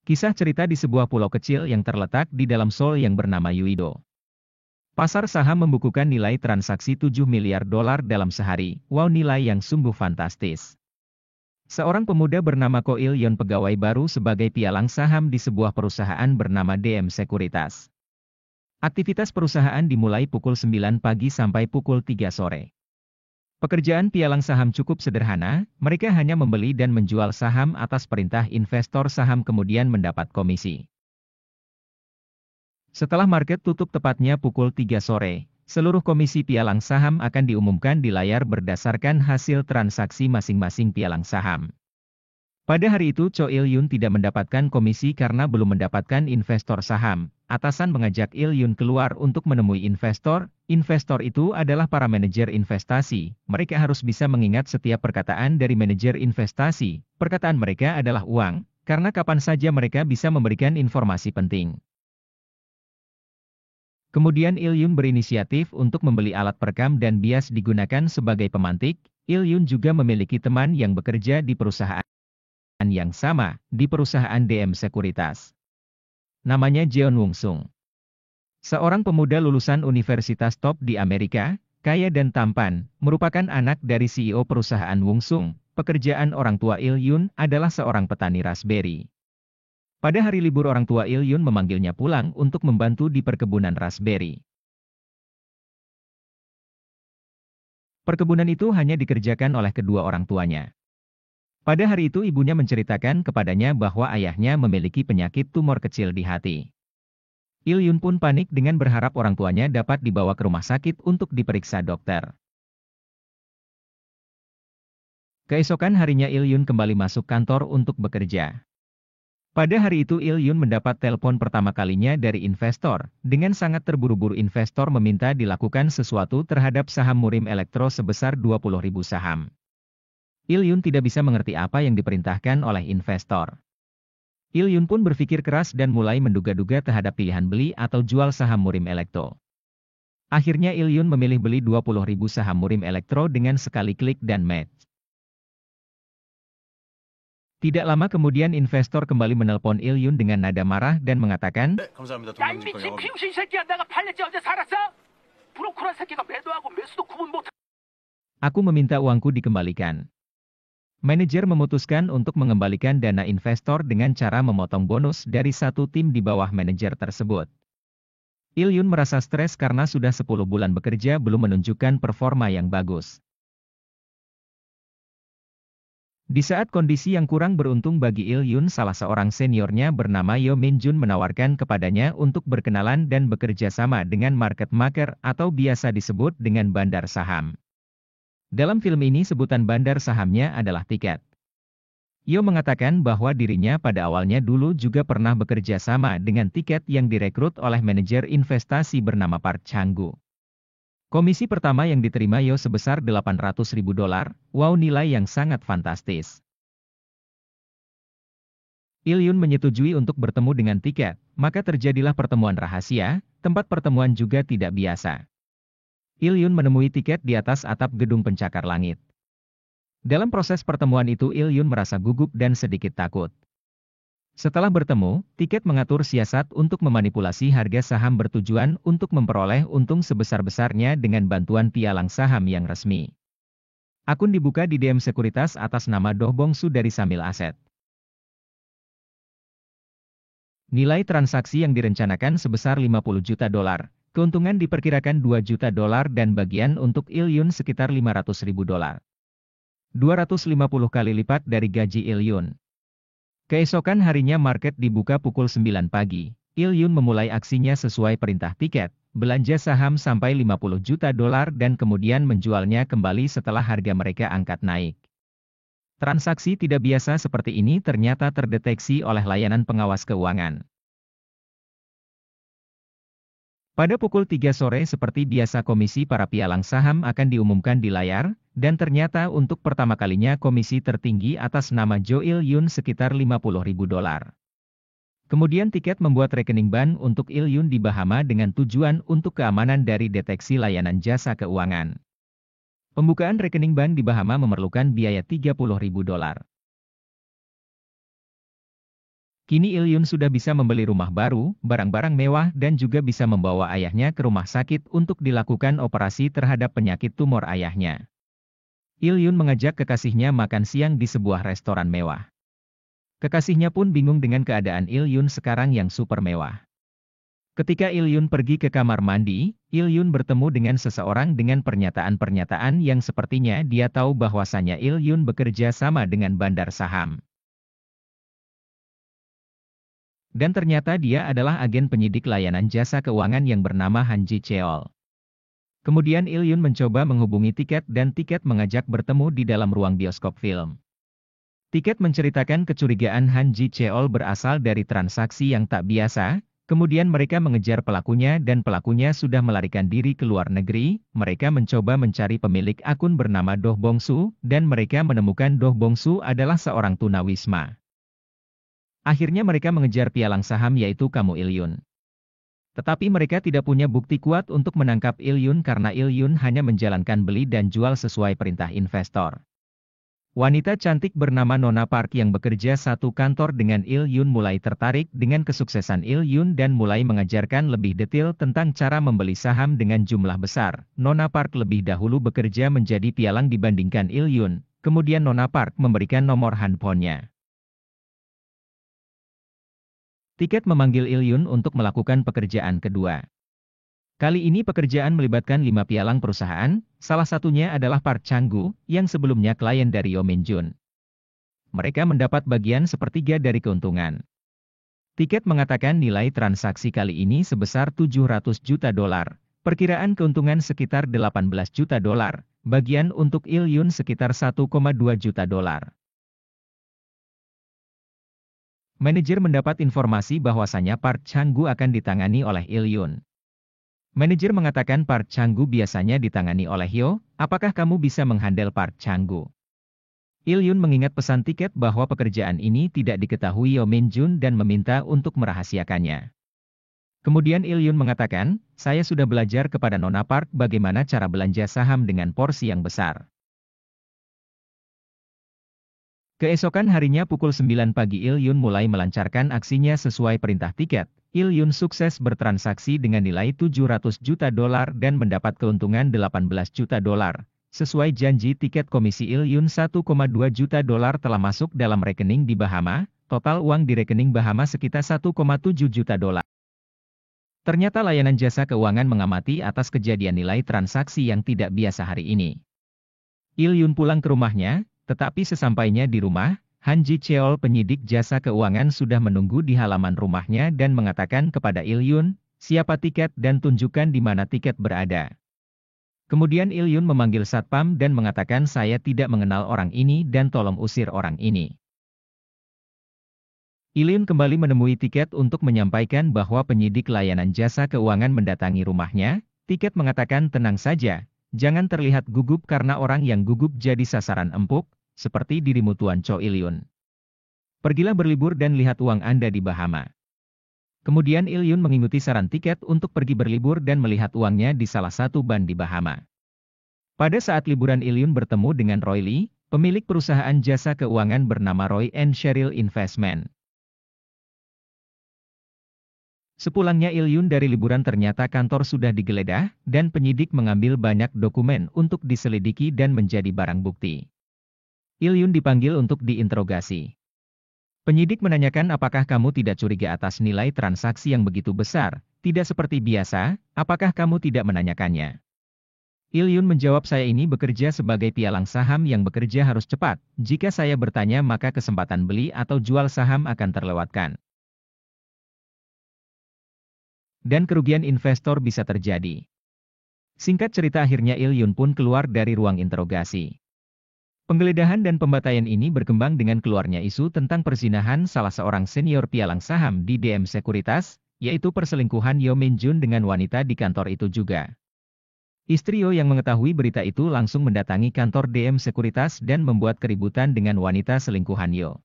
Kisah cerita di sebuah pulau kecil yang terletak di dalam Seoul yang bernama Uido. Pasar saham membukukan nilai transaksi 7 miliar dolar dalam sehari. Wow, nilai yang sungguh fantastis. Seorang pemuda bernama Ko Il-yeon pegawai baru sebagai pialang saham di sebuah perusahaan bernama DM Sekuritas. Aktivitas perusahaan dimulai pukul 9 pagi sampai pukul 3 sore. Pekerjaan pialang saham cukup sederhana, mereka hanya membeli dan menjual saham atas perintah investor saham kemudian mendapat komisi. Setelah market tutup tepatnya pukul 3 sore, seluruh komisi pialang saham akan diumumkan di layar berdasarkan hasil transaksi masing-masing pialang saham. Pada hari itu Cho Il-yeon tidak mendapatkan komisi karena belum mendapatkan investor saham. Atasan mengajak Il-yeon keluar untuk menemui investor. Investor itu adalah para manajer investasi. Mereka harus bisa mengingat setiap perkataan dari manajer investasi. Perkataan mereka adalah uang, karena kapan saja mereka bisa memberikan informasi penting. Kemudian Il-yeon berinisiatif untuk membeli alat perekam dan bias digunakan sebagai pemantik. Il-yeon juga memiliki teman yang bekerja di perusahaan yang sama, di perusahaan DM Sekuritas. Namanya Jeon Woong-sung. Seorang pemuda lulusan universitas top di Amerika, kaya dan tampan, merupakan anak dari CEO perusahaan Woong-sung. Pekerjaan orang tua Il-yeon adalah seorang petani raspberry. Pada hari libur orang tua Il-yeon memanggilnya pulang untuk membantu di perkebunan raspberry. Perkebunan itu hanya dikerjakan oleh kedua orang tuanya. Pada hari itu ibunya menceritakan kepadanya bahwa ayahnya memiliki penyakit tumor kecil di hati. Il-yeon pun panik dengan berharap orang tuanya dapat dibawa ke rumah sakit untuk diperiksa dokter. Keesokan harinya Il-yeon kembali masuk kantor untuk bekerja. Pada hari itu Il-yeon mendapat telepon pertama kalinya dari investor. Dengan sangat terburu-buru investor meminta dilakukan sesuatu terhadap saham Murim Elektro sebesar 20.000 saham. Il-yeon tidak bisa mengerti apa yang diperintahkan oleh investor. Il-yeon pun berpikir keras dan mulai menduga-duga terhadap pilihan beli atau jual saham Murim Elektro. Akhirnya Il-yeon memilih beli 20.000 saham Murim Elektro dengan sekali klik dan match. Tidak lama kemudian investor kembali menelpon Il-yeon dengan nada marah dan mengatakan, "Aku meminta uangku dikembalikan." Manajer memutuskan untuk mengembalikan dana investor dengan cara memotong bonus dari satu tim di bawah manajer tersebut. Il-yeon merasa stres karena sudah 10 bulan bekerja belum menunjukkan performa yang bagus. Di saat kondisi yang kurang beruntung bagi Il-yeon, salah seorang seniornya bernama Yo Min-jun menawarkan kepadanya untuk berkenalan dan bekerja sama dengan market maker atau biasa disebut dengan bandar saham. Dalam film ini sebutan bandar sahamnya adalah tiket. Yo mengatakan bahwa dirinya pada awalnya dulu juga pernah bekerja sama dengan tiket yang direkrut oleh manajer investasi bernama Park Chang-gu. Komisi pertama yang diterima Yo sebesar 800.000 dolar, wow, nilai yang sangat fantastis. Il-yeon menyetujui untuk bertemu dengan tiket, maka terjadilah pertemuan rahasia. Tempat pertemuan juga tidak biasa. Il-yeon menemui tiket di atas atap gedung pencakar langit. Dalam proses pertemuan itu Il-yeon merasa gugup dan sedikit takut. Setelah bertemu, tiket mengatur siasat untuk memanipulasi harga saham bertujuan untuk memperoleh untung sebesar-besarnya dengan bantuan pialang saham yang resmi. Akun dibuka di DM Sekuritas atas nama Do Bong-su dari Samil Asset. Nilai transaksi yang direncanakan sebesar 50 juta dolar. Keuntungan diperkirakan 2 juta dolar dan bagian untuk Il-yeon sekitar 500.000 dolar. 250 kali lipat dari gaji Il-yeon. Keesokan harinya market dibuka pukul 9 pagi. Il-yeon memulai aksinya sesuai perintah tiket, belanja saham sampai 50 juta dolar dan kemudian menjualnya kembali setelah harga mereka angkat naik. Transaksi tidak biasa seperti ini ternyata terdeteksi oleh layanan pengawas keuangan. Pada pukul 3 sore seperti biasa komisi para pialang saham akan diumumkan di layar, dan ternyata untuk pertama kalinya komisi tertinggi atas nama Jo Il-yeon sekitar 50.000 dolar. Kemudian tiket membuat rekening bank untuk Il-yeon di Bahama dengan tujuan untuk keamanan dari deteksi layanan jasa keuangan. Pembukaan rekening bank di Bahama memerlukan biaya 30.000 dolar. Kini Il Yun sudah bisa membeli rumah baru, barang-barang mewah dan juga bisa membawa ayahnya ke rumah sakit untuk dilakukan operasi terhadap penyakit tumor ayahnya. Il Yun mengajak kekasihnya makan siang di sebuah restoran mewah. Kekasihnya pun bingung dengan keadaan Il Yun sekarang yang super mewah. Ketika Il Yun pergi ke kamar mandi, Il Yun bertemu dengan seseorang dengan pernyataan-pernyataan yang sepertinya dia tahu bahwasanya Il Yun bekerja sama dengan bandar saham. Dan ternyata dia adalah agen penyidik layanan jasa keuangan yang bernama Han Ji Cheol. Kemudian Il Yun mencoba menghubungi Tiket dan Tiket mengajak bertemu di dalam ruang bioskop film. Tiket menceritakan kecurigaan Han Ji Cheol berasal dari transaksi yang tak biasa, kemudian mereka mengejar pelakunya dan pelakunya sudah melarikan diri ke luar negeri. Mereka mencoba mencari pemilik akun bernama Do Bongsu, dan mereka menemukan Do Bongsu adalah seorang tunawisma. Akhirnya mereka mengejar pialang saham yaitu Kamu Il Yun. Tetapi mereka tidak punya bukti kuat untuk menangkap Il Yun karena Il Yun hanya menjalankan beli dan jual sesuai perintah investor. Wanita cantik bernama Nona Park yang bekerja satu kantor dengan Il Yun mulai tertarik dengan kesuksesan Il Yun dan mulai mengajarkan lebih detail tentang cara membeli saham dengan jumlah besar. Nona Park lebih dahulu bekerja menjadi pialang dibandingkan Il Yun, kemudian Nona Park memberikan nomor handphonenya. Tiket memanggil Il Yun untuk melakukan pekerjaan kedua. Kali ini pekerjaan melibatkan 5 pialang perusahaan, salah satunya adalah Park Chang-gu, yang sebelumnya klien dari Yo Min Jun. Mereka mendapat bagian sepertiga dari keuntungan. Tiket mengatakan nilai transaksi kali ini sebesar 700 juta dolar, perkiraan keuntungan sekitar 18 juta dolar, bagian untuk Il Yun sekitar 1,2 juta dolar. Manajer mendapat informasi bahwasanya Park Chang-gu akan ditangani oleh Il Yun. Manajer mengatakan Park Chang-gu biasanya ditangani oleh Yo, apakah kamu bisa menghandle Park Chang-gu? Il Yun mengingat pesan Tiket bahwa pekerjaan ini tidak diketahui Yo Min Jun dan meminta untuk merahasiakannya. Kemudian Il Yun mengatakan, saya sudah belajar kepada Nona Park bagaimana cara belanja saham dengan porsi yang besar. Keesokan harinya pukul 9 pagi Il Yun mulai melancarkan aksinya sesuai perintah Tiket. Il Yun sukses bertransaksi dengan nilai 700 juta dolar dan mendapat keuntungan 18 juta dolar. Sesuai janji Tiket komisi Il Yun 1,2 juta dolar telah masuk dalam rekening di Bahama, total uang di rekening Bahama sekitar 1,7 juta dolar. Ternyata layanan jasa keuangan mengamati atas kejadian nilai transaksi yang tidak biasa hari ini. Il Yun pulang ke rumahnya. Tetapi sesampainya di rumah, Han Ji Cheol penyidik jasa keuangan sudah menunggu di halaman rumahnya dan mengatakan kepada Il Yun, siapa Tiket dan tunjukkan di mana Tiket berada. Kemudian Il Yun memanggil satpam dan mengatakan saya tidak mengenal orang ini dan tolong usir orang ini. Il Yun kembali menemui Tiket untuk menyampaikan bahwa penyidik layanan jasa keuangan mendatangi rumahnya. Tiket mengatakan tenang saja, jangan terlihat gugup karena orang yang gugup jadi sasaran empuk, seperti dirimu Tuan Cho Il Yun. Pergilah berlibur dan lihat uang Anda di Bahama. Kemudian Il Yun mengikuti saran Tiket untuk pergi berlibur dan melihat uangnya di salah satu bank di Bahama. Pada saat liburan Il Yun bertemu dengan Roy Lee, pemilik perusahaan jasa keuangan bernama Roy and Cheryl Investment. Sepulangnya Il Yun dari liburan ternyata kantor sudah digeledah, dan penyidik mengambil banyak dokumen untuk diselidiki dan menjadi barang bukti. Il Yun dipanggil untuk diinterogasi. Penyidik menanyakan apakah kamu tidak curiga atas nilai transaksi yang begitu besar, tidak seperti biasa, apakah kamu tidak menanyakannya? Il Yun menjawab saya ini bekerja sebagai pialang saham yang bekerja harus cepat, jika saya bertanya maka kesempatan beli atau jual saham akan terlewatkan. Dan kerugian investor bisa terjadi. Singkat cerita akhirnya Il Yun pun keluar dari ruang interogasi. Penggeledahan dan pembantaian ini berkembang dengan keluarnya isu tentang perzinahan salah seorang senior pialang saham di DM Sekuritas, yaitu perselingkuhan Yo Min Jun dengan wanita di kantor itu juga. Istri Yo yang mengetahui berita itu langsung mendatangi kantor DM Sekuritas dan membuat keributan dengan wanita selingkuhan Yo.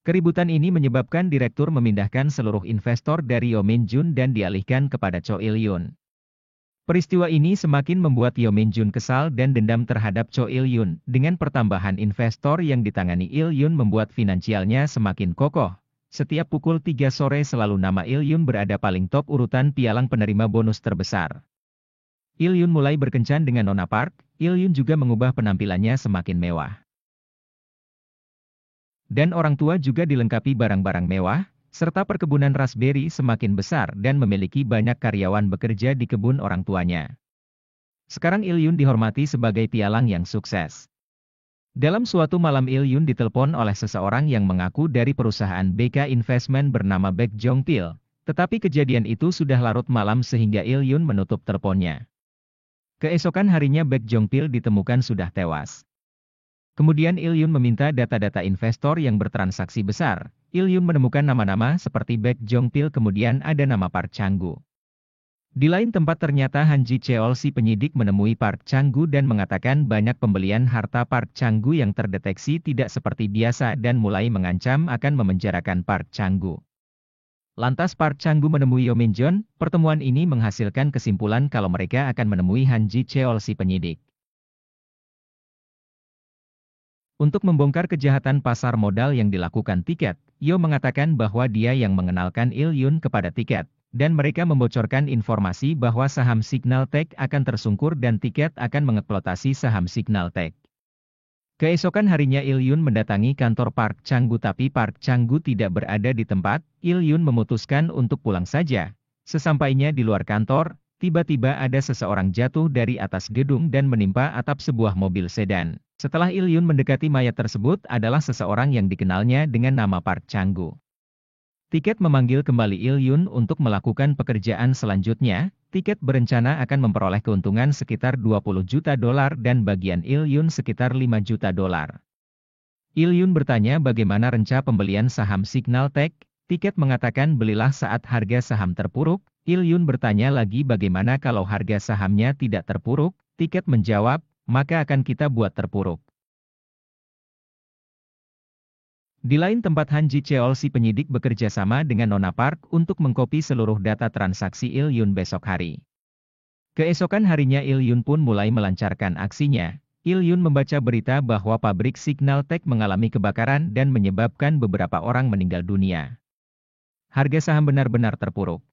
Keributan ini menyebabkan direktur memindahkan seluruh investor dari Yo Min Jun dan dialihkan kepada Cho Il Yun. Peristiwa ini semakin membuat Yeo Min-jun kesal dan dendam terhadap Cho Il-yun. Dengan pertambahan investor yang ditangani Il-yun membuat finansialnya semakin kokoh. Setiap pukul 3 sore selalu nama Il-yun berada paling top urutan pialang penerima bonus terbesar. Il-yun mulai berkencan dengan Nona Park. Il-yun juga mengubah penampilannya semakin mewah. Dan orang tua juga dilengkapi barang-barang mewah, serta perkebunan raspberry semakin besar dan memiliki banyak karyawan bekerja di kebun orang tuanya. Sekarang Il-yun dihormati sebagai pialang yang sukses. Dalam suatu malam Il-yun ditelepon oleh seseorang yang mengaku dari perusahaan BK Investment bernama Baek Jong-pil, tetapi kejadian itu sudah larut malam sehingga Il-yun menutup teleponnya. Keesokan harinya Baek Jong-pil ditemukan sudah tewas. Kemudian Il-yun meminta data-data investor yang bertransaksi besar. Il-yun menemukan nama-nama seperti Baek Jong-pil, kemudian ada nama Park Chang-gu. Di lain tempat ternyata Han Ji-cheol si penyidik menemui Park Chang-gu dan mengatakan banyak pembelian harta Park Chang-gu yang terdeteksi tidak seperti biasa dan mulai mengancam akan memenjarakan Park Chang-gu. Lantas Park Chang-gu menemui Yeo Min-jun. Pertemuan ini menghasilkan kesimpulan kalau mereka akan menemui Han Ji-cheol si penyidik. Untuk membongkar kejahatan pasar modal yang dilakukan Tiket, Yeo mengatakan bahwa dia yang mengenalkan Il-yun kepada Tiket, dan mereka membocorkan informasi bahwa saham Signal Tech akan tersungkur dan Tiket akan mengeksploitasi saham Signal Tech. Keesokan harinya Il-yun mendatangi kantor Park Chang-gu tapi Park Chang-gu tidak berada di tempat. Il-yun memutuskan untuk pulang saja. Sesampainya di luar kantor, tiba-tiba ada seseorang jatuh dari atas gedung dan menimpa atap sebuah mobil sedan. Setelah Il-yun mendekati mayat tersebut adalah seseorang yang dikenalnya dengan nama Park Chang-gu. Tiket memanggil kembali Il-yun untuk melakukan pekerjaan selanjutnya. Tiket berencana akan memperoleh keuntungan sekitar 20 juta dolar dan bagian Il-yun sekitar 5 juta dolar. Il-yun bertanya bagaimana rencana pembelian saham Signal Tech. Tiket mengatakan belilah saat harga saham terpuruk. Il-yun bertanya lagi bagaimana kalau harga sahamnya tidak terpuruk. Tiket menjawab, maka akan kita buat terpuruk. Di lain tempat Han Ji-cheol si penyidik bekerja sama dengan Nona Park untuk mengkopi seluruh data transaksi Il-yun besok hari. Keesokan harinya Il-yun pun mulai melancarkan aksinya. Il-yun membaca berita bahwa pabrik Signal Tech mengalami kebakaran dan menyebabkan beberapa orang meninggal dunia. Harga saham benar-benar terpuruk.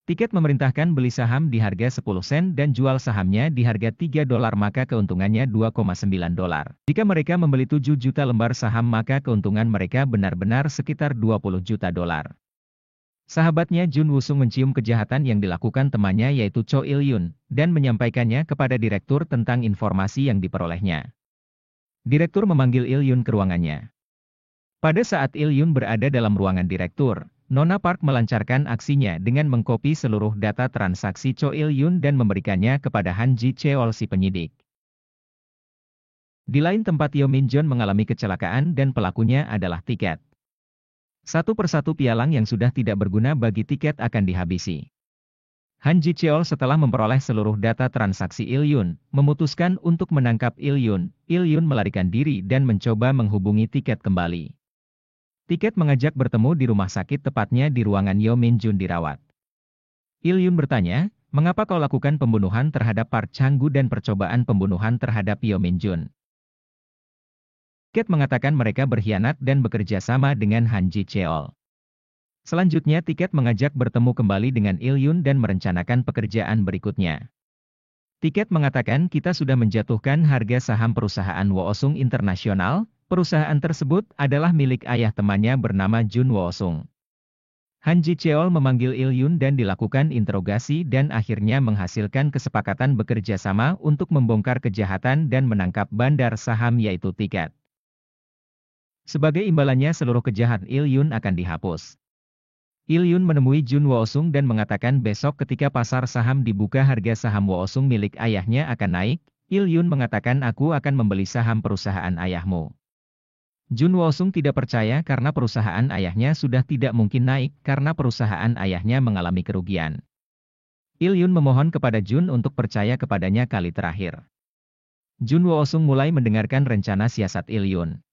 Tiket memerintahkan beli saham di harga 10 sen dan jual sahamnya di harga 3 dolar maka keuntungannya 2,9 dolar. Jika mereka membeli 7 juta lembar saham maka keuntungan mereka benar-benar sekitar 20 juta dolar. Sahabatnya Jun Woo-sung mencium kejahatan yang dilakukan temannya yaitu Cho Il-yun, dan menyampaikannya kepada direktur tentang informasi yang diperolehnya. Direktur memanggil Il-yun ke ruangannya. Pada saat Il-yun berada dalam ruangan direktur, Nona Park melancarkan aksinya dengan mengkopi seluruh data transaksi Cho Il-yun dan memberikannya kepada Han Ji-cheol si penyidik. Di lain tempat Yeo Min-jun mengalami kecelakaan dan pelakunya adalah Tiket. Satu persatu pialang yang sudah tidak berguna bagi Tiket akan dihabisi. Han Ji-cheol setelah memperoleh seluruh data transaksi Il-yun, memutuskan untuk menangkap Il-yun. Il-yun melarikan diri dan mencoba menghubungi Tiket kembali. Tiket mengajak bertemu di rumah sakit tepatnya di ruangan Yeo Min-jun dirawat. Il-yun bertanya, mengapa kau lakukan pembunuhan terhadap Park Chang-gu dan percobaan pembunuhan terhadap Yeo Min-jun? Tiket mengatakan mereka berkhianat dan bekerja sama dengan Han Ji-cheol. Selanjutnya Tiket mengajak bertemu kembali dengan Il-yun dan merencanakan pekerjaan berikutnya. Tiket mengatakan kita sudah menjatuhkan harga saham perusahaan Woosung Internasional. Perusahaan tersebut adalah milik ayah temannya bernama Jun Woo-sung. Han Ji-cheol memanggil Il-yun dan dilakukan interogasi dan akhirnya menghasilkan kesepakatan bekerja sama untuk membongkar kejahatan dan menangkap bandar saham yaitu Tiket. Sebagai imbalannya seluruh kejahatan Il-yun akan dihapus. Il-yun menemui Jun Woo-sung dan mengatakan besok ketika pasar saham dibuka harga saham Woo-sung milik ayahnya akan naik. Il-yun mengatakan aku akan membeli saham perusahaan ayahmu. Jun Woo-sung tidak percaya karena perusahaan ayahnya sudah tidak mungkin naik karena perusahaan ayahnya mengalami kerugian. Il-yun memohon kepada Jun untuk percaya kepadanya kali terakhir. Jun Woo-sung mulai mendengarkan rencana siasat Il-yun.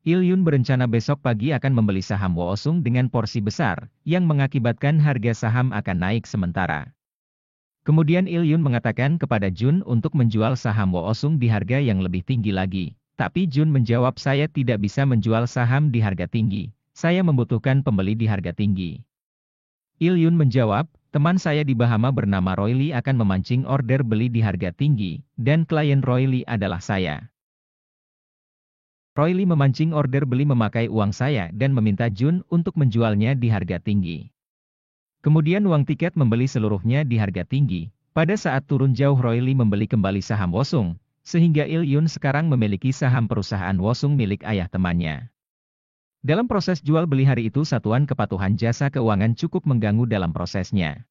Il-yun berencana besok pagi akan membeli saham Woosung dengan porsi besar, yang mengakibatkan harga saham akan naik sementara. Kemudian Il-yun mengatakan kepada Jun untuk menjual saham Woosung di harga yang lebih tinggi lagi. Tapi Jun menjawab, saya tidak bisa menjual saham di harga tinggi. Saya membutuhkan pembeli di harga tinggi. Il-yun menjawab, teman saya di Bahama bernama Roy Lee akan memancing order beli di harga tinggi, dan klien Roy Lee adalah saya. Roy Lee memancing order beli memakai uang saya dan meminta Jun untuk menjualnya di harga tinggi. Kemudian uang tiket membeli seluruhnya di harga tinggi. Pada saat turun jauh Roy Lee membeli kembali saham Woosung, sehingga Il-yun sekarang memiliki saham perusahaan Woosung milik ayah temannya. Dalam proses jual beli hari itu Satuan Kepatuhan Jasa Keuangan cukup mengganggu dalam prosesnya.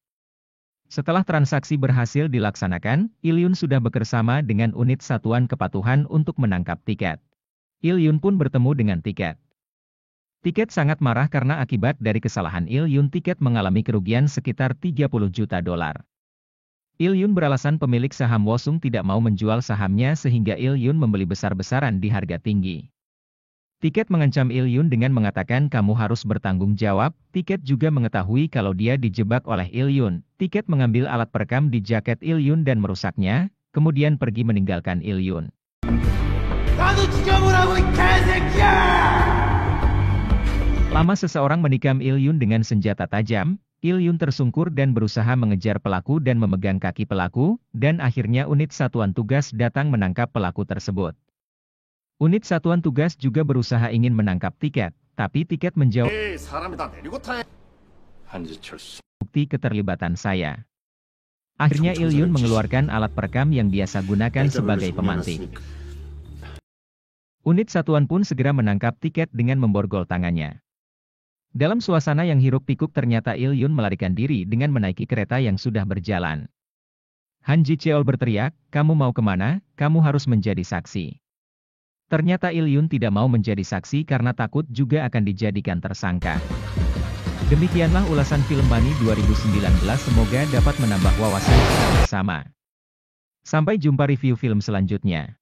Setelah transaksi berhasil dilaksanakan, Il-yun sudah bekerjasama dengan unit Satuan Kepatuhan untuk menangkap tiket. Il-yun pun bertemu dengan tiket. Tiket sangat marah karena akibat dari kesalahan Il-yun tiket mengalami kerugian sekitar 30 juta dolar. Il-yun beralasan pemilik saham Woosung tidak mau menjual sahamnya sehingga Il-yun membeli besar-besaran di harga tinggi. Tiket mengancam Il-yun dengan mengatakan kamu harus bertanggung jawab. Tiket juga mengetahui kalau dia dijebak oleh Il-yun. Tiket mengambil alat perekam di jaket Il-yun dan merusaknya, kemudian pergi meninggalkan Il-yun. Lama seseorang menikam Il-yun dengan senjata tajam. Il-yun tersungkur dan berusaha mengejar pelaku dan memegang kaki pelaku, dan akhirnya unit satuan tugas datang menangkap pelaku tersebut. Unit satuan tugas juga berusaha ingin menangkap tiket, tapi tiket menjawab bukti keterlibatan saya. Akhirnya Il-yun mengeluarkan alat perekam yang biasa gunakan sebagai pemantik. Unit satuan pun segera menangkap tiket dengan memborgol tangannya. Dalam suasana yang hiruk-pikuk ternyata Il-yun melarikan diri dengan menaiki kereta yang sudah berjalan. Han Ji-cheol berteriak, kamu mau kemana? Kamu harus menjadi saksi. Ternyata Il-yun tidak mau menjadi saksi karena takut juga akan dijadikan tersangka. Demikianlah ulasan film Money 2019, semoga dapat menambah wawasan kita bersama. Sampai jumpa review film selanjutnya.